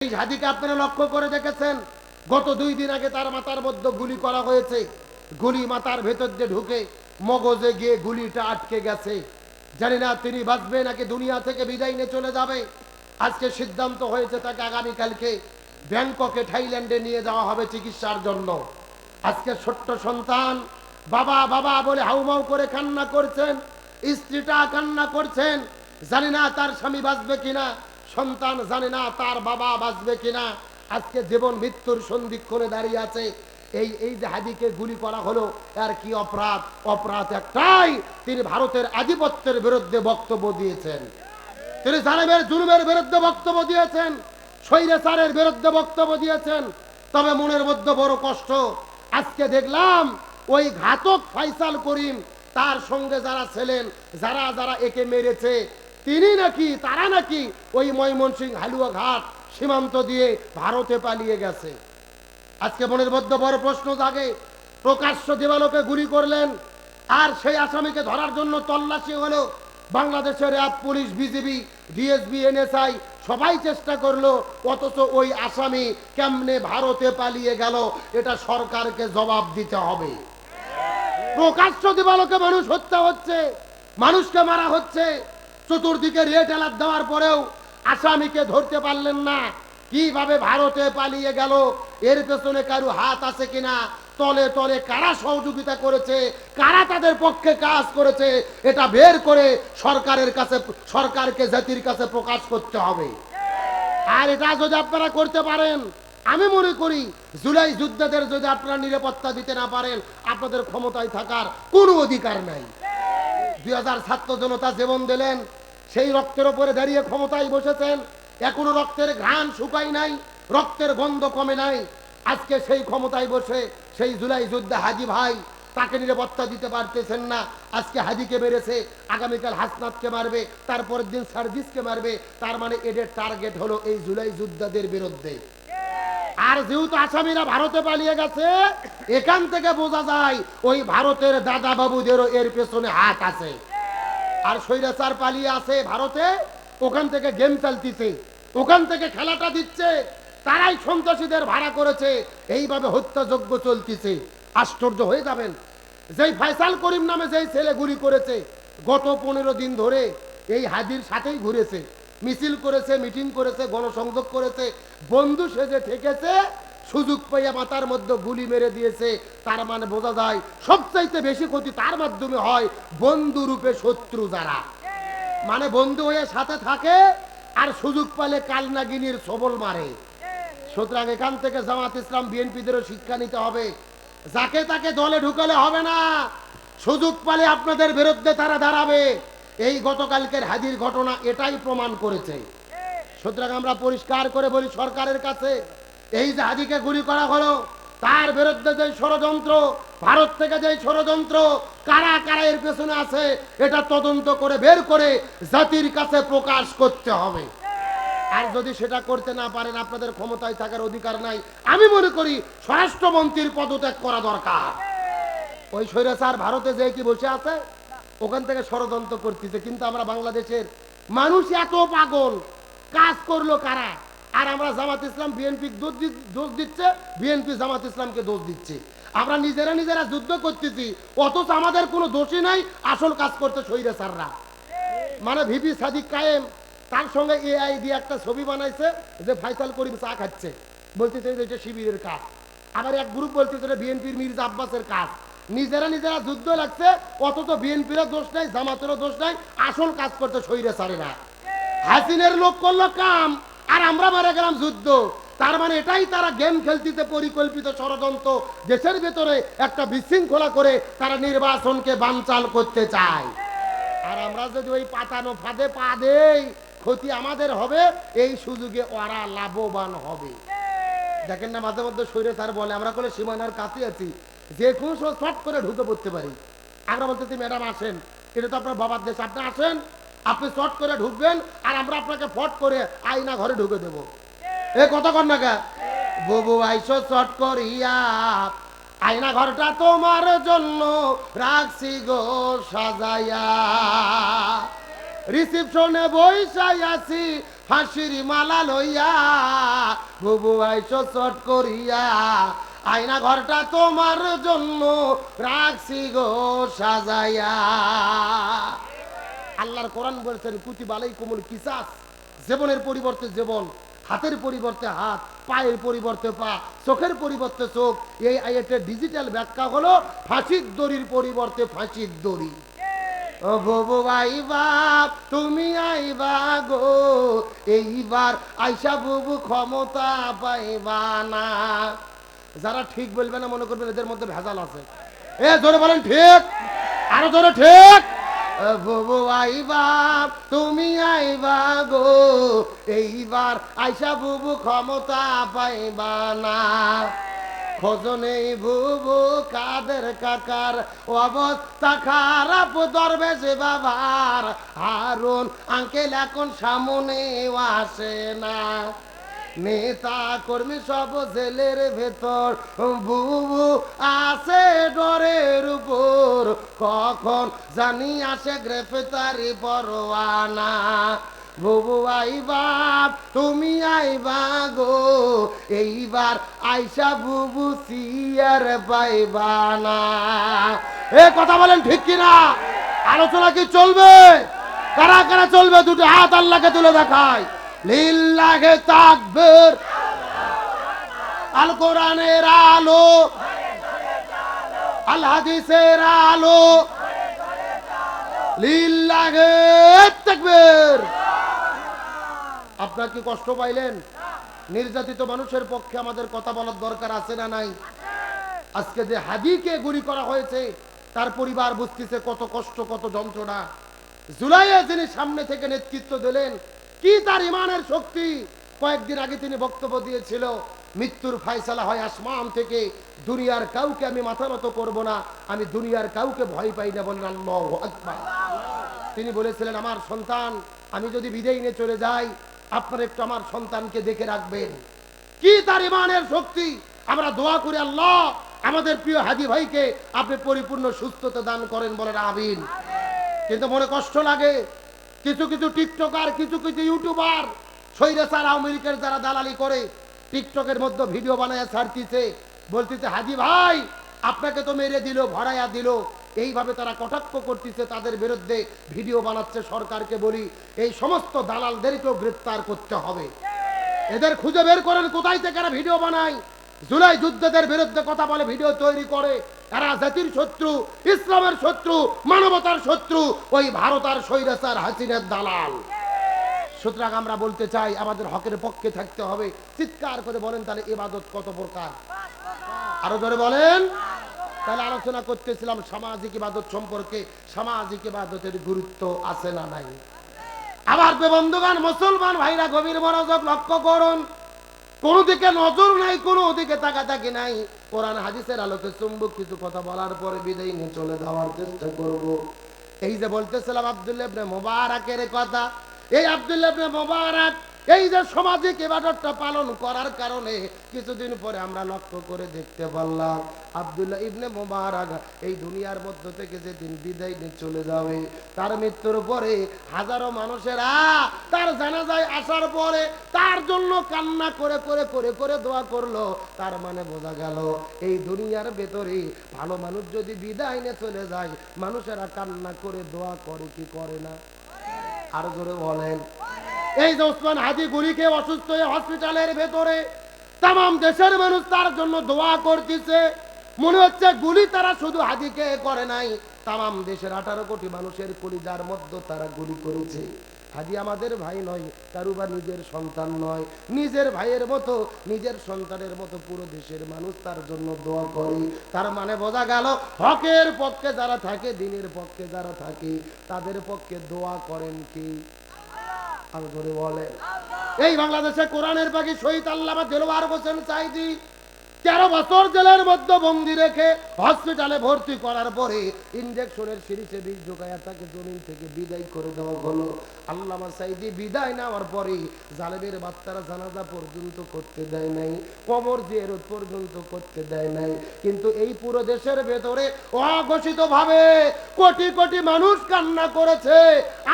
এই হাদিকে আপনারা লক্ষ্য করে দেখেছেন, গত 2 দিন আগে তার মাথার মধ্যে গুলি করা হয়েছে। গুলি মাথার ভেতর দিয়ে ঢুকে মগজে গিয়ে গুলিটা আটকে গেছে। জানি না তিনি বাঁচবে নাকি দুনিয়া থেকে বিদায় নিয়ে চলে যাবে। আজকে সিদ্ধান্ত হয়েছে তাকে আগামীকালকে ব্যাংককে, থাইল্যান্ডে নিয়ে যাওয়া হবে চিকিৎসার জন্য। আজকে ছোট্ট সন্তান বাবা বাবা বলে হাউমাউ করে কান্না করছেন, স্ত্রীটা কান্না করছেন। জানি না তার স্বামী বাঁচবে কিনা, সন্তান জানে না তার বাবা বাঁচবে কিনা। আজকে জীবন মৃত্যুর সন্ধিক্ষণে দাঁড়িয়ে আছে। এই যে হাদিকে গুলি করা হলো, আর কি অপরাধ? অপরাধ একটাই, তিনি ভারতের আধিপত্যের বিরুদ্ধে বক্তব্য দিয়েছেন, তিনি জালেমের জুলুমের বিরুদ্ধে বক্তব্য দিয়েছেন, স্বৈরাচারের বিরুদ্ধে বক্তব্য দিয়েছেন। তবে মনের মধ্যে বড় কষ্ট, আজকে দেখলাম ওই ঘাতক ফয়সাল করিম, তার সঙ্গে যারা ছিলেন, যারা যারা একে মেরেছে, তিনি নাকি, তারা নাকি ওই ময়মনসিংহ হালুয়াঘাট সীমান্ত দিয়ে ভারতে পালিয়ে গেছে। আজকে মনের মধ্যে বড় প্রশ্ন জাগে, প্রকাশ্য দিবালোকে গুলি করলেন, আর সেই আসামিকে ধরার জন্য তল্লাশি হলো। বাংলাদেশের RAB, police, BGB, DSB, NSI সবাই চেষ্টা করলো, অথচ ওই আসামি কেমনে ভারতে পালিয়ে গেল, এটা সরকারকে জবাব দিতে হবে। প্রকাশ্য দিবালোকে মানুষ হত্যা হচ্ছে, মানুষকে মারা হচ্ছে, চতুর্দিকে রেড অ্যালার্ট দেওয়ার পরেও আসামিকে ধরতে পারলেন না। কিভাবে ভারতে পালিয়ে গেল, এর পেছনে কারো হাত আছে কিনা, তলে তলে কারা সহযোগিতা করেছে, কারা তাদের পক্ষে কাজ করেছে, এটা বের করে সরকারের কাছে, সরকারকে জাতির কাছে প্রকাশ করতে হবে। আর এটা যদি আপনারা করতে পারেন, আমি মনে করি জুলাই যোদ্ধাদের যদি আপনারা নিরাপত্তা দিতে না পারেন, আপনাদের ক্ষমতায় থাকার কোনো অধিকার নাই। 2000 ছাত্র জনতা জীবন দিলেন, সেই রক্তের উপরে দাঁড়িয়ে ক্ষমতায় বসেছেন, এখনো রক্তের ঘ্রাণ শুকায় নাই, রক্তের গন্ধ কমে নাই। আজকে সেই ক্ষমতায় বসে সেই জুলাই যোদ্ধা হাজি ভাই, তাকে নিরাপত্তা দিতে পারতেছেন না। আজকে হাজিকে মেরেছে, আগামীকাল হাসনাতকে মারবে, তারপরের দিন সার্জিসকে মারবে। তার মানে এদের টার্গেট হলো এই জুলাই যোদ্ধাদের বিরুদ্ধে। আর যেহেতু আসামিরা ভারতে পালিয়ে গেছে, এখান থেকে বোঝা যায় ওই ভারতের দাদা বাবুদেরও এর পেছনে হাত আছে। আর স্বৈরাচার পালিয়ে আছে ভারতে, ওখান থেকে গেম চালতিছে, ওখান থেকে খেলাটা দিচ্ছে, তারাই সন্ত্রাসীদের ভাড়া করেছে, এইভাবে হত্যাযজ্ঞ চলতেছে। আশ্চর্য হয়ে যাবেন, যেই ফয়সাল করিম নামে যেই ছেলে গুলি করেছে, গত 15 দিন ধরে এই হাদির সাথেই ঘুরেছে, মিছিল করেছে, মিটিং করেছে, গণসংযোগ করেছে, বন্ধু সেজে ঠেকেছে, সুযোগ পেয়ে মাথার মধ্যে গুলি মেরে দিয়েছে। তার মানে বোঝা যায় সবচাইতে বেশি ক্ষতি তার মাধ্যমে হয় বন্ধু রূপে শত্রু যারা, মানে বন্ধু হয়ে সাথে থাকে আর সুযোগ পেলে কালনাগিনীর সবল মারে। সুতরাং এখান থেকে জামাত ইসলাম, বিএনপিদেরও শিক্ষা নিতে হবে, যাকে তাকে দলে ঢুকালে হবে না, সুযোগ পেলে আপনাদের বিরুদ্ধে তারা দাঁড়াবে। এই গতকালকের হাজির ঘটনা এটাই প্রমাণ করেছে। সুতরাং আমরা পরিষ্কার করে বলি সরকারের কাছে, এই যে হাজিকে গুলি করা হলো, তার বিরুদ্ধে যে ষড়যন্ত্র, ভারত থেকে যে ষড়যন্ত্র, কারা কারা এর পেছনে আছে, এটা তদন্ত করে বের করে জাতির কাছে প্রকাশ করতে হবে। আর যদি সেটা করতে না পারেন, আপনাদের ক্ষমতায় থাকার অধিকার নাই। আমি মনে করি স্বরাষ্ট্রমন্ত্রীর পদত্যাগ করা দরকার। ওই স্বৈরাচার ভারতে যে কি বসে আছে, ওখান থেকে ষড়যন্ত্র করতেছে। কিন্তু আমরা বাংলাদেশের মানুষ এত পাগল, কাজ করলো কারা? আর আমরা জামাত ইসলাম বিএনপি দোষ দিচ্ছে, বিএনপি জামাত ইসলামকে দোষ দিচ্ছে। আমরা নিজেরা নিজেরা যুদ্ধ করতেছি, অথচ আমাদের কোনো দোষই নাই, আসল কাজ করতে স্বৈরাচাররা। মানে ভিপি সাদিক কায়েম, তার সঙ্গে এআই দিয়ে একটা ছবি বানাইছে যে ফয়সাল করিম চা খাচ্ছে, বলতেছে এটা শিবিরের কাজ। আবার এক গ্রুপ বলতেছে বিএনপির মির্জা আব্বাসের কাজ। নিজেরা নিজেরা যুদ্ধ লাগছে, অথচ বিএনপিরও দোষ নাই, জামাতেরও দোষ নাই, আসল কাজ করতে শৈরাচারেরা। হাসিনের লোক করলো কাম, আর আমরা মারা গেলাম যুদ্ধ। তার মানে এটাই তারা গেম খেলতে পরিকল্পিত ষড়যন্ত্র, দেশের ভেতরে একটা বিশৃঙ্খলা করে তারা নির্বাচনকে বানচাল করতে চায়। আর আমরা যদি ওই পাতানো ফাঁদে পা দেই, ক্ষতি আমাদের হবে, এই সুযোগে ওরা লাভবান হবে। দেখেন না মাঝে মধ্যে স্বৈরাচার বলে আমরা বলে সীমানার কাছে আছি, যে কোনো শট করে ঢুকে পড়তে পারি। আমরা বলতেছি ম্যাডাম আসেন, এটা তো আপনার বাবার দেশ, আপনি আসেন, আপনি শট করে ঢুকবেন, আর আমরা আপনাকে ফট করে আয়না ঘরে ঢুকে দেবো। এ কতক্ষণ না গা ববু আইসো শট করিয়া, আয়না ঘরটা তোমার জন্য রাখছি গো সাজাইয়া। রিসেপশনে বইসাই আছি ফাঁসির মালা লইয়া, বুবু আইসো চট করিয়া, আয়না ঘরটা তোমার জন্য রাখছি গো সাজাইয়া। আল্লাহর কোরআন বলছেন কুতিবা আলাইকুমুল কিসাস, জীবনের পরিবর্তে জীবন, হাতের পরিবর্তে হাত, পায়ের পরিবর্তে পা, চোখের পরিবর্তে চোখ। এই আয়াতের ডিজিটাল ব্যাখ্যা হলো ফাঁসির দড়ির পরিবর্তে ফাঁসির দড়ি। ও বুবু আইবা তুমি আইবা গো, এইবার আইসা বুবু ক্ষমতা পাইবা না। যারা ঠিক বলবে না মনে করবেন এদের মধ্যে ভেজাল আছে। এ জোরে বলেন ঠিক, আরো জোরে ঠিক। বুবু আইবা তুমি আইবা গো, এইবার আইসা বুবু ক্ষমতা পাইবা না। খোঁজনে বুবু কাদের কাকার অবস্থা খারাপ, দরবেশ বাবার হারুন আঙ্কেল এখন সামনে আসে না। নেতা কর্মী সব জেলের ভেতর, বুবু আছে ডরের উপর, কখন জানি আসে গ্রেফতারি পরোয়ানা। বুবু আইবা তুমি আইবা গো, এইবার আইসা বুবু সিয়ার পাইবা না। এ কথা বলেন ঠিক কিনা? আলোচনা কি চলবে? কারা কারা চলবে? দুটো হাত আল্লাহকে তুলে দেখায়। লিল্লাহে তাকবীর। আল কোরআনের আলো, আল হাদিসের আলো, লিল্লাহে তাকবীর। আপনার কি কষ্ট পাইলেন? নির্যাতিত মানুষের পক্ষে আমাদের কথা বলার দরকার আছে না নাই? আজকে যে হাদিকে গুলি করা হয়েছে তার পরিবার বুঝতেছে কত কষ্ট, কত যন্ত্রণা। জুলাইয়ে যিনি সামনে থেকে নেতৃত্ব দিলেন, কি তার ইমানের শক্তি! কয়েকদিন আগে তিনি বক্তব্য দিয়েছিল, মৃত্যুর ফয়সালা হয় আসমান থেকে, দুনিয়ার কাউকে আমি মাথা নত করব না, আমি দুনিয়ার কাউকে ভয় পাই না। বলেন আল্লাহু আকবার। তিনি বলেছিলেন আমার সন্তান, আমি যদি বিদায় নিয়ে চলে যাই আপনারা একটু আমার সন্তানকে দেখে রাখবেন। কি তার ইমানের শক্তি! আমরা দোয়া করি আল্লাহ আমাদের প্রিয় হাদি ভাইকে আপনি পরিপূর্ণ সুস্থতা দান করেন, বলেন আমিন। কিন্তু মনে কষ্ট লাগে, কিছু কিছু টিকটকার, কিছু কিছু ইউটিউবার, স্বৈরাচার আওয়ামী লীগের যারা দালালি করে টিকটকের মধ্যে ভিডিও বানায় ছাড়তিছে, বলতেছে হাজি ভাই আপনাকে তো মেরে দিল, ভরাইয়া দিল, এইভাবে তারা কটাক্ষ করতেছে, তাদের বিরুদ্ধে ভিডিও বানাচ্ছে। সরকারকে বলি এই সমস্ত দালালদেরকেও গ্রেফতার করতে হবে। এদের খুঁজে বের করেন কোথায় থেকে এরা ভিডিও বানায়, জুলাই যুদ্ধদের বিরুদ্ধে কথা বলে, ভিডিও তৈরি করে। এরা জাতির শত্রু, ইসলামের শত্রু, মানবতার শত্রু, ওই ভারত আর স্বৈরাচার হাসিনার দালাল। সুতরাং আমরা বলতে চাই আমাদের হকের পক্ষে থাকতে হবে। চিৎকার করে বলেন তাহলে ইবাদত কত প্রকার? আরো জোরে বলেন। তাহলে আলোচনা করতেছিলাম সামাজিক ইবাদত সম্পর্কে। সামাজিক ইবাদতের গুরুত্ব আছে না নাই? আবার বন্ধুগণ, মুসলমান ভাইরা গভীর মনোযোগ লক্ষ্য করুন। কোন দিকে নজর নাই, কোন দিকে তাকাতাকি নাই। কোরআন হাদিসের আলোকে চুম্বক কিছু কথা বলার পরে বিদায় নিয়ে চলে যাওয়ার চেষ্টা করব। এই যে বলতেছিলাম আব্দুল্লাহ ইবনে মুবারাকের কথা, এই আব্দুল্লাহ ইবনে মুবারাক এই যে সামাজিক ইবাদতটা পালন করার কারণে কিছুদিন পরে আমরা লক্ষ্য করে দেখতে পারলাম আব্দুল্লাহ ইবনে মুবারাক এই দুনিয়ার মধ্য থেকে যেদিন বিদায় নিয়ে চলে যাবে, তার মৃত্যুর পরে হাজারো মানুষেরা তার জানাজায় আসার পরে তার জন্য কান্না করে করে করে করে দোয়া করলো। তার মানে বোঝা গেল এই দুনিয়ার ভেতরে ভালো মানুষ যদি বিদায় নিয়ে চলে যায়, মানুষেরা কান্না করে দোয়া করে কি করে না? আর জোরে বলেন। এই যে ওসমান হাদি গুলি খেয়ে অসুস্থ হয়ে হসপিটালের ভেতরে, তাম দেশের মানুষ তার জন্য দোয়া করতেছে। মনে হচ্ছে গুলি তারা শুধু হাদিকে করে নাই, তাম দেশের 18 কোটি মানুষের কলিজার মধ্যে তারা গুলি করেছে। হাদি আমাদের ভাই নয়, কারুবা নিজের সন্তান নয়, নিজের ভাইয়ের মতো, নিজের সন্তানের মতো পুরো দেশের মানুষ তার জন্য দোয়া করে। তার মানে বোঝা গেল হকের পক্ষে যারা থাকে, দিনের পক্ষে যারা থাকে, তাদের পক্ষে দোয়া করেন কি? আর ধরে বলে এই বাংলাদেশে কোরআনের পাখি শহীদ আল্লামা দেলোয়ার হোসেন সাঈদী 13 বছর জেলের মধ্যে বন্দি রেখে হসপিটালে ভর্তি করার পরে ইনজেকশনের সিরিজে বিষ ঢোকায়া তাকে জমিন থেকে বিদায় করে দেওয়া হলো। আল্লামা সাইদি বিদায় নেওয়ার পরে জালেমের বাচ্চারা জানাজা পর্যন্ত করতে দেয় নাই, কবর জিয়ারত পর্যন্ত করতে দেয় নাই। কিন্তু এই পুরো দেশের ভেতরে অঘোষিত ভাবে কোটি কোটি মানুষ কান্না করেছে।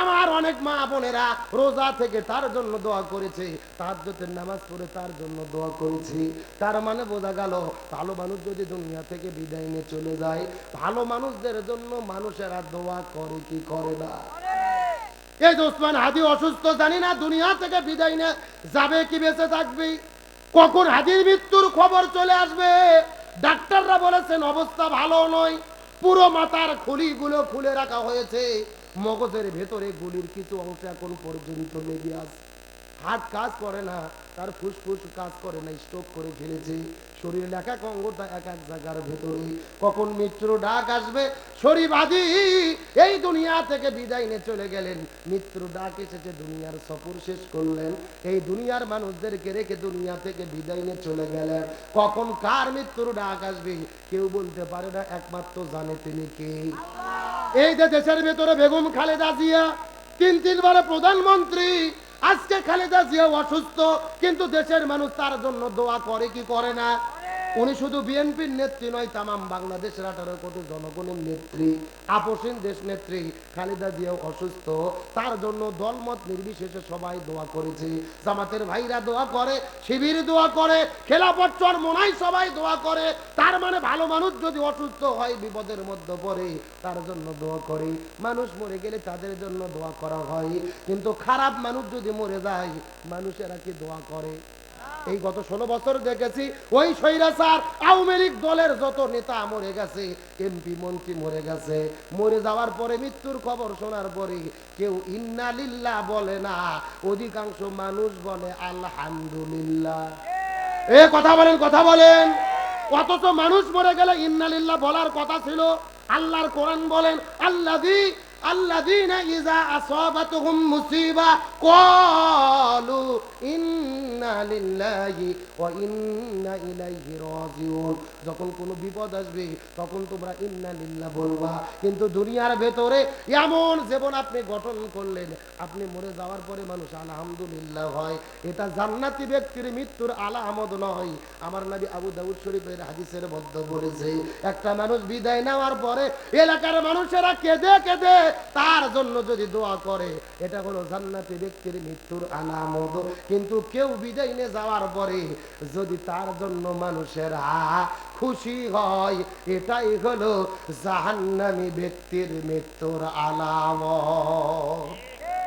আমার অনেক মা বোনেরা রোজা থেকে তার জন্য দোয়া করেছে, তাহাজ্জুদের নামাজ পড়ে তার জন্য দোয়া করেছি। তার মানে বোঝা গেল, ভালো মানুষ যদি দুনিয়া থেকে বিদায় নিয়ে চলে যায়, ভালো মানুষদের জন্য মানুষেরা দোয়া করে কি করে না? এই যে ওসমান হাদি অসুস্থ, জানি না দুনিয়া থেকে বিদায় নিয়ে যাবে কি বেঁচে থাকবে, কখন হাদির মৃত্যুর খবর চলে আসবে। ডাক্তাররা বলেছেন অবস্থা ভালো নয়, পুরো মাথার খুলিগুলো খুলে রাখা হয়েছে, মগজের ভেতরে গুলির কিছু অংশ এখন পর্যন্ত লেগে আছে। হার্ট কাজ করে না, তার ফুসফুস কাজ করে না, স্ট্রোক করে ফেলেছে। শরীরের এক এক অঙ্গটা এক এক জায়গার ভেতরে, কখন মৃত্যুর ডাক আসবে। শরীফ হাদি এই দুনিয়া থেকে বিদায় নিয়ে চলে গেলেন, মৃত্যুর ডাক এসেছে, দুনিয়ার সফর শেষ করলেন, এই দুনিয়ার মানুষদেরকে রেখে দুনিয়া থেকে বিদায় নিয়ে চলে গেলেন। কখন কার মৃত্যুর ডাক আসবে কেউ বলতে পারে না, একমাত্র জানে তিনি কে। এই যে দেশের ভেতরে বেগম খালেদা জিয়া 3 বারে প্রধানমন্ত্রী, আজকে খালেদা জিয়া অসুস্থ, কিন্তু দেশের মানুষ তার জন্য দোয়া করে কি করে না? উনি শুধু বিএনপির নেত্রী নয়, তামাম বাংলাদেশের 18 কোটি জনগণের নেত্রী, আপসীন দেশ নেত্রী। খালেদা জিয়াও অসুস্থ, তার জন্য দলমত নির্বিশেষে সবাই দোয়া করেছে। জামাতের ভাইরা দোয়া করে, শিবির দোয়া করে, খেলাফত চরমোনাই সবাই দোয়া করে। তার মানে ভালো মানুষ যদি অসুস্থ হয়, বিপদের মধ্যে পড়ে, তার জন্য দোয়া করে। মানুষ মরে গেলে তাদের জন্য দোয়া করা হয়, কিন্তু খারাপ মানুষ যদি মরে যায়, মানুষেরা কি দোয়া করে? এই গত 16 বছর দেখেছি, ওই স্বৈরাচার আওয়ামী লীগ দলের যত নেতা মরে গেছে, এমপি মন্ত্রী মরে গেছে, মরে যাওয়ার পরে মৃত্যুর খবর শোনার পরে কেউ ইন্না লিল্লাহ বলে না, অধিকাংশ মানুষ বলে আলহামদুলিল্লাহ। এ কথা বলেন, কথা বলেন। অথচ মানুষ মরে গেলে ইন্না লিল্লাহ বলার কথা ছিল। আল্লাহর কোরআন বলেন, আল্লাযীনা ইযা আসাবাতুহুম মুসিবা ক্বালু ইন্না লিল্লাহি ওয়া ইন্না ইলাইহি রাজিউন। যখন কোনো বিপদ আসবে তখন তোমরা ইন্না লিল্লাহ বলবা, কিন্তু দুনিয়ার ভেতরে এমন জীবন আপনি গঠন করলেন, আপনি মরে যাওয়ার পরে মানুষ আলহামদুলিল্লাহ হয়, এটা জান্নাতি ব্যক্তির মৃত্যুর আলামত নয়। আমার নবী আবু দাউদ শরীফের হাদিসের মধ্যে বলেছে, একটা মানুষ বিদায় নেওয়ার পরে এলাকার মানুষেরা কেঁদে কেঁদে তার জন্য যদি দোয়া করে, এটা হলো জান্নাতি ব্যক্তির মৃত্যুর আলামত। কিন্তু কেউ বিদায় নিয়ে যাওয়ার পরে যদি তার জন্য মানুষেরা খুশি হয়, এটাই হলো জাহান্নামী ব্যক্তির মৃত্যুর আলামত।